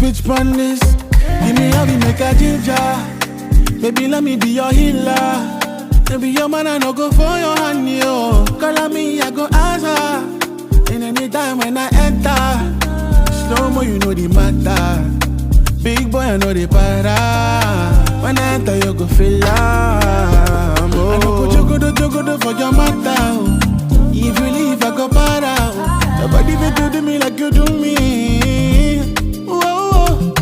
Switch on this, give me how we make a ginger. Baby, let me be your healer. Baby, your man, I no go for your hand, yo. Call on me, I go answer. And anytime when I enter, slow mo, you know the matter. Big boy, I know the para. When I enter, you go feel love. I no go jogo for your matter. If you leave, I go para. Nobody will do me like you do me. Whoa,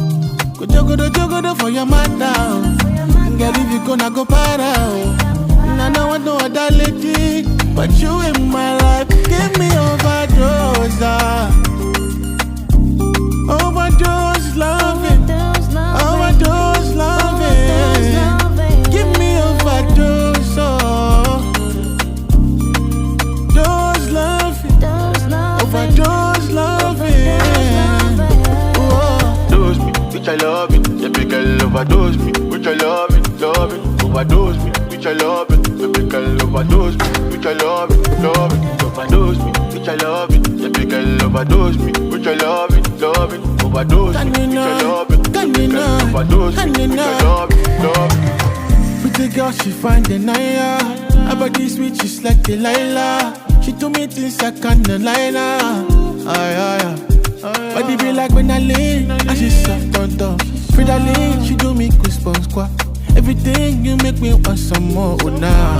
go jogo for your matter. Girl, if you gonna go para. I want no other lady but you in my life. Give me overdose, overdose loving, overdose loving. Give me overdose, dose loving, overdose loving. Dose me, which I love it. Baby girl overdose me, which I love it, overdose me, which I love it. Baby girl overdose me, which I love it, overdose me, which I love it. Baby girl overdose me, which I love it, overdose me, which I love it. Baby girl overdose me, which I love it. Pretty girl, she find the Naya. Her body sweet, she's like Delilah. She do me things I can't deny. Body be like when I lean, and she soft on top. Frida-Lee, she do me goosebumps, squat. Everything you make me want some more, oh nah.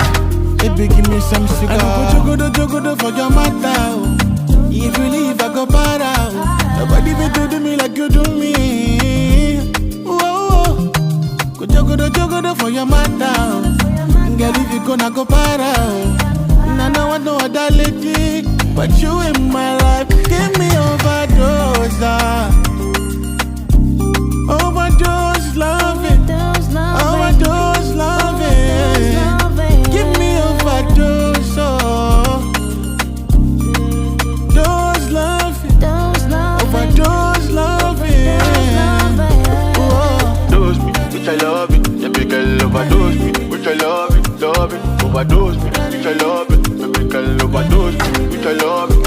Baby, give me some cigar. I go jogo for your matter. If you leave, I go para. Nobody will do me like you do me. Whoa, go jogo for your matter. Girl, if you gonna go para. I want no other lady but you in my life. Give me overdose, overdose loving, overdose loving. Give me overdose, dose loving, overdose loving. Dose me, which I love it. Baby girl overdose me, which I love it, overdose me, which I love it. Baby girl overdose me, which I love it,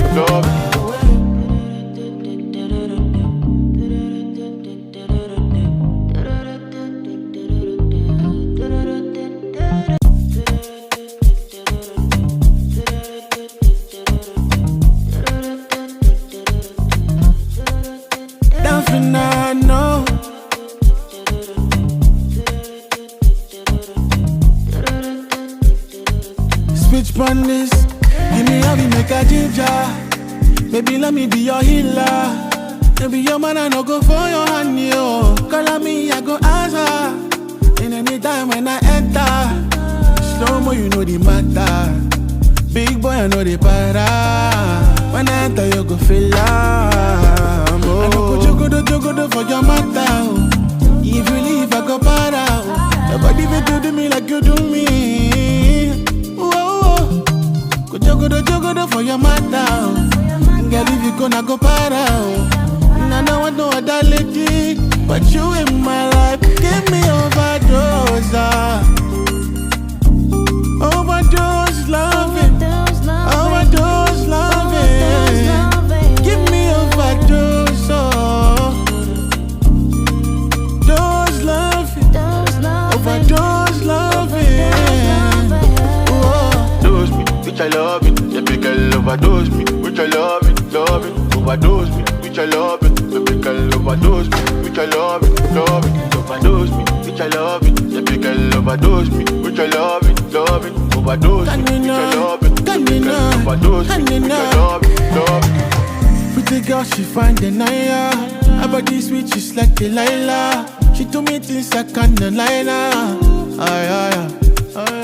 Finano. Switch on this, give me how we make a ginger. Baby, let me be your healer. Baby, your man, I no go for your hand, yo. Call on me, I go answer. And anytime when I enter, slow mo, you know the matter. Big boy, I know the para. When I enter, you go feel love. I no go jogo for your matter. If you leave, I go para. Nobody will do me like you do me. Whoa, go jogo for your matter. Girl, if you gonna go para. I want no other lady but you in my life. Give me overdose, overdose loving, overdose loving. Give me overdose, dose loving, overdose loving. dose me, which I love it. Baby girl overdose me, which I love it, overdose me, which I love it. Baby girl overdose me, which I love it, overdose me, which I love it. Baby girl overdose me, which I love it, overdose me, which I love it. Baby girl overdose me, which I love it, Pretty girl, she find the Naya. Her body sweet, she's like Delilah. She do me things I can't deny.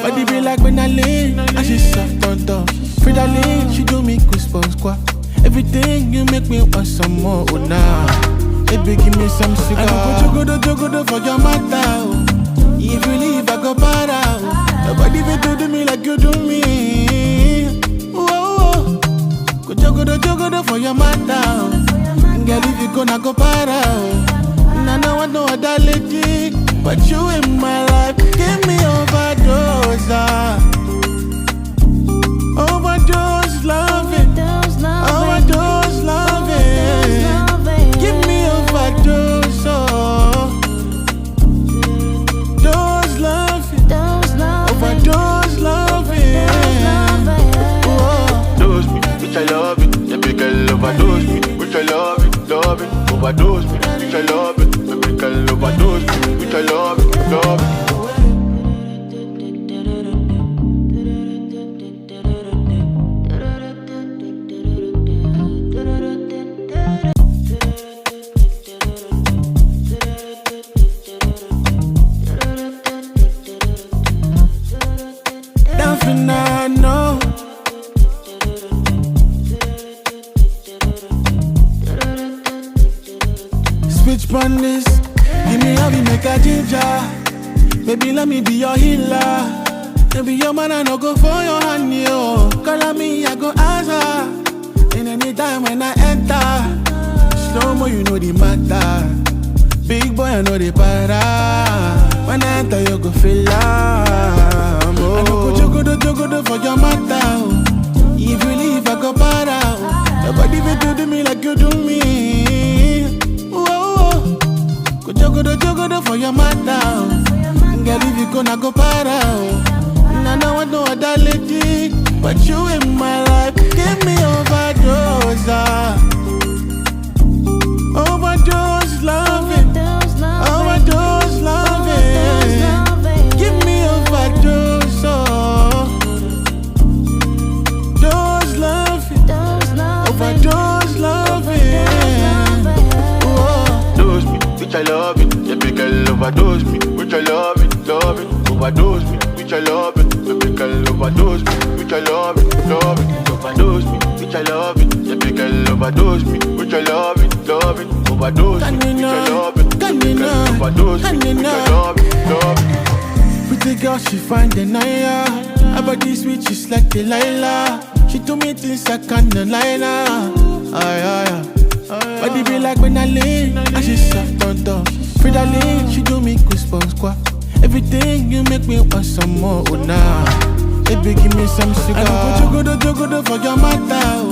Body be like when I lean, and she soft on top. Frida-Lee, she do me goosebumps, squat. Everything you make me want some more, oh nah. Baby, give me some cigar. I go jogo for your matter. If you leave, I go para. Nobody will do me like you do me. Whoa, go jogo for your matter. Girl, if you gonna go para. I want no other lady but you in my life. Give me overdose, overdose loving, overdose loving. Give me overdose, overdose me with your loving. Baby girl, overdose me with your loving, loving. Switch on this, give me how we make a ginger. Baby, let me be your healer. Baby, your man, I no go for your hand, yo. Call on me, I go answer. And anytime when I enter, slow mo, you know the matter. Big boy, I know the para. When I enter, you go feel love. I no go jogo for your matter. If you leave, I go para. Nobody will do me like you do me. Jogo for your matter. Girl, if you gonna go para. And I want no other lady but you in my life. Give me overdose. Overdose loving. Overdose loving. Give me overdose. Dose loving. Overdose loving. Dose me with your loving. Baby girl, overdose me with your loving, loving. Overdose me with your loving. Baby girl, overdose me with your loving, loving. Overdose me with your loving. Baby girl, overdose me with your loving, loving. Overdose me with your loving. Baby girl, overdose me with your loving, loving. Pretty girl, she find the Naya. Her body sweet, she's like Delilah. She told me things I can't deny. Body be like when I lean, and she soft on top. Frida-Lee, she do me goosebumps, squat. Everything you make me want some more, oh nah. Baby, give me some sugar. I go jogo for your matter.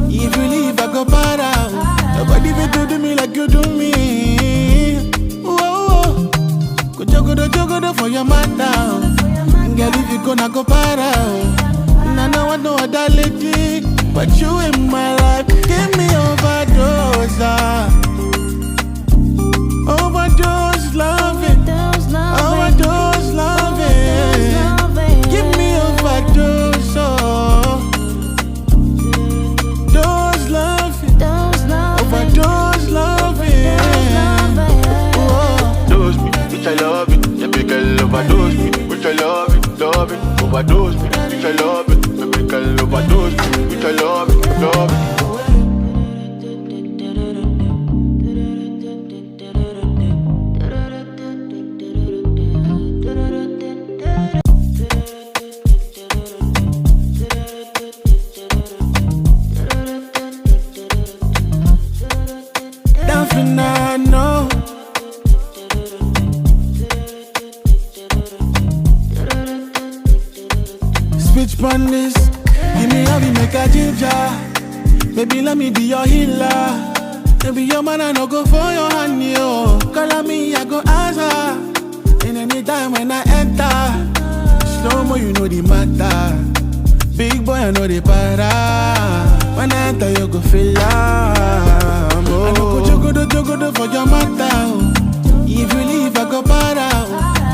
If you leave, I go para. Nobody will do me like you do me. Go jogo for your matter. Girl, if you gonna go para. And I want no other lady but you in my life. Give me overdose. Overdose loving. Overdose loving. Give me overdose. Dose loving. Overdose loving. Dose me with your loving. Baby girl, overdose me with your loving, loving. Overdose me with your loving. Baby girl, overdose me with your loving, loving. Switch on this, give me how we make a ginger. Baby, let me be your healer. Baby, your man, I no go for your hand, yo. Call on me, I go answer. And anytime when I enter, slow mo, you know the matter. Big boy, I know the para. When I enter, you go feel love. I no go jogo for your matter. If you leave, I go para.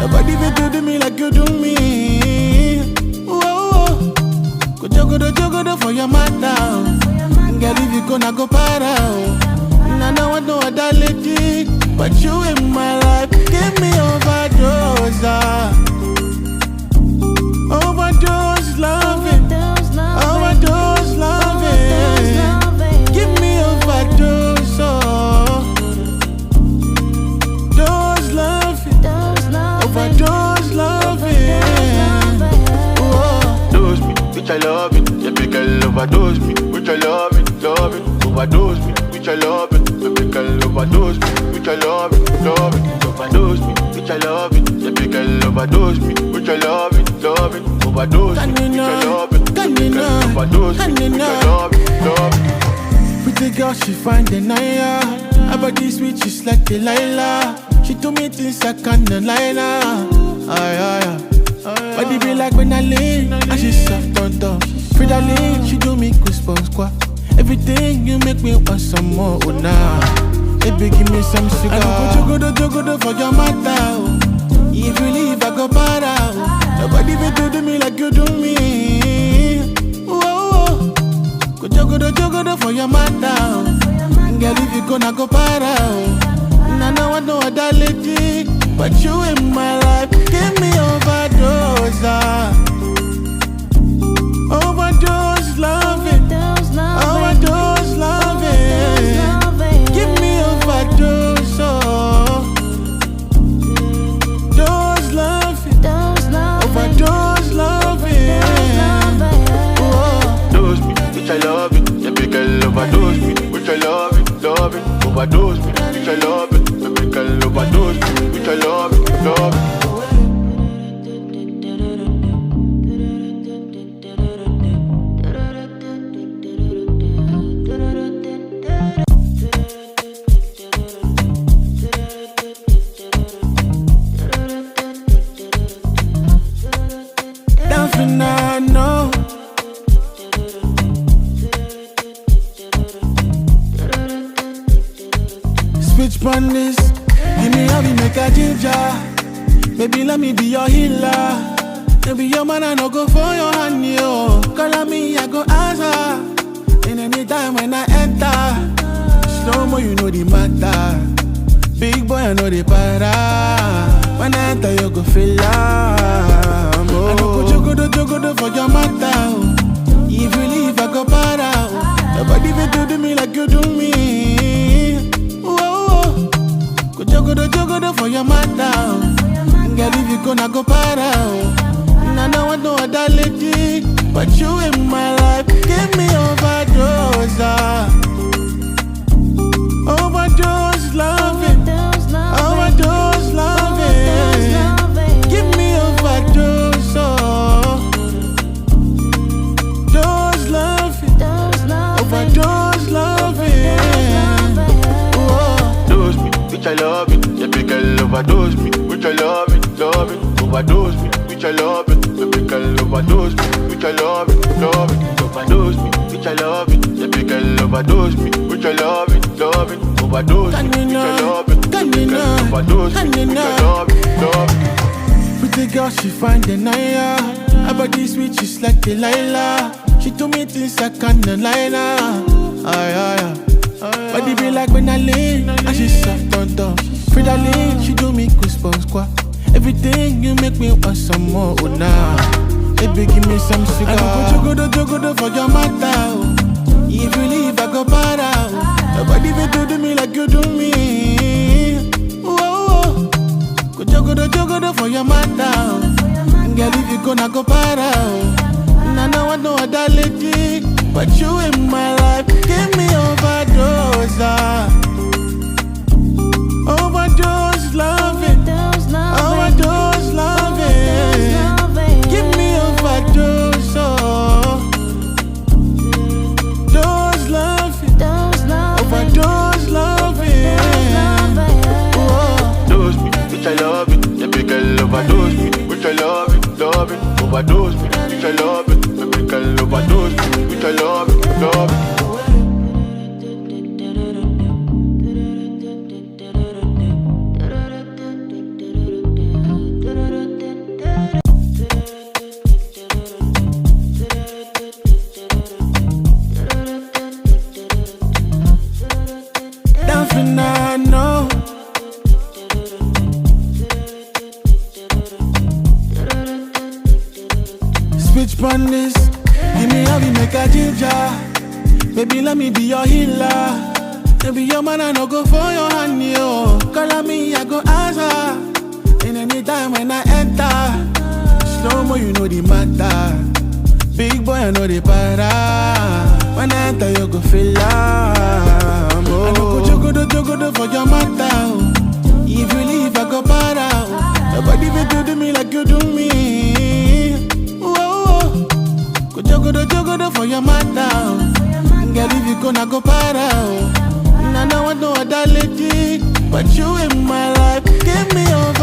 Nobody will do me like you do me. Go jogo for your matter. Girl, if you gonna go para. And I don't want no other lady but you in my life. Give me overdose. Overdose loving. Overdose loving. Give me overdose. Dose loving. Overdose loving. Dose me with your loving. Baby girl, overdose me with your loving, loving. Overdose me with your loving. Baby girl, overdose me with your loving, loving. Overdose me with your loving. Baby girl, overdose me with your loving, loving. Overdose me with your loving. Baby girl, overdose me with your loving, loving. Pretty girl, she find the Naya. Her body sweet, she's like Delilah. She told me things I can't deny. Body be like when I lean, and she soft on top. Frida-Lee, she do me goosebumps, squat. Everything you make me want some more, oh nah. Baby, give me some sugar. I go jogodo for your matter. Oh. If you leave, I go para. Oh. Nobody will do me like you do me. Whoa, go jogodo for your matter. Oh. Girl, if you gonna go para. Oh. I know I know other lady, but you in my life. Give me overdose. Overdose loving. Overdose loving. Give me overdose. Oh. Dose loving. Overdose loving. Oh. Dose me, which I love it. Yeah, big girl overdose me, which I love it, love it. Overdose me, which I love it. Yeah, big girl overdose me, which I love it, love it. I know. Switch on this, give me how we make a ginger. Baby, let me be your healer. Baby, your man, I no go for your hand, yo. Call on me, I go answer. And anytime when I enter, slow mo, you know the matter. Big boy, I know the para. When I enter, you go feel love. I no go jogodo for your matter. Oh. If you leave, I go para. Oh. Nobody will do me like you do me. Whoa, go jogodo for your matter. Oh. Girl, if you gonna go para. Oh. I know I know other lady, but you in my life. Give me overdose. Overdose loving. Overdose loving. Give me overdose. Oh. Dose loving. Overdose loving. Oh. Dose me, which I love it. Yeah, big girl overdose me, which I love it, love it. Overdose me, which I love it. Yeah, big girl overdose me, which I love it, love it. Overdose me, which I love it. Yeah, big girl overdose me, which I love it, love it. Overdose me, which I love it. Yeah, big girl overdose me, which I love it, love it. Pretty girl, she fine denier. Her body sweet, she's like Delilah. She told me things I can't deny now. Body be like when I lean, and she soft on top. Frida Lee, she do me goosebumps, squat. Everything you make me want some more, oh nah. Baby, give me some sugar. I go jogodo for your matter. Oh. If you leave, I go para. Oh. Nobody will do me like you do me. Whoa, go jogodo for your matter. Oh. Girl, if you gonna go para. Oh. I know I know other lady, but you in my life. Give me overdose. Overdose loving. Overdose loving. Give me overdose. Oh. Dose loving. Overdose loving. Oh. Dose me, which I love it. Yeah, big girl overdose me, which I love it, love it. Overdose me, which I love it. Yeah, big girl overdose me, which I love it, love it. I know. Switch on this, give me how we make a ginger. Baby, let me be your healer. Baby, your man, I no go for your hand, yo. Call on me, I go answer. And anytime when I enter, slow mo, you know the matter. Big boy, I know the para. When I enter, you go feel love. I no go jogodo for your matter. Oh. If you leave, I go para. Oh. Nobody will do me like you do me. Whoa, go jogodo for your matter. Oh. Girl, if you gonna go para. Oh. I know I know other lady, but you in my life. Give me over.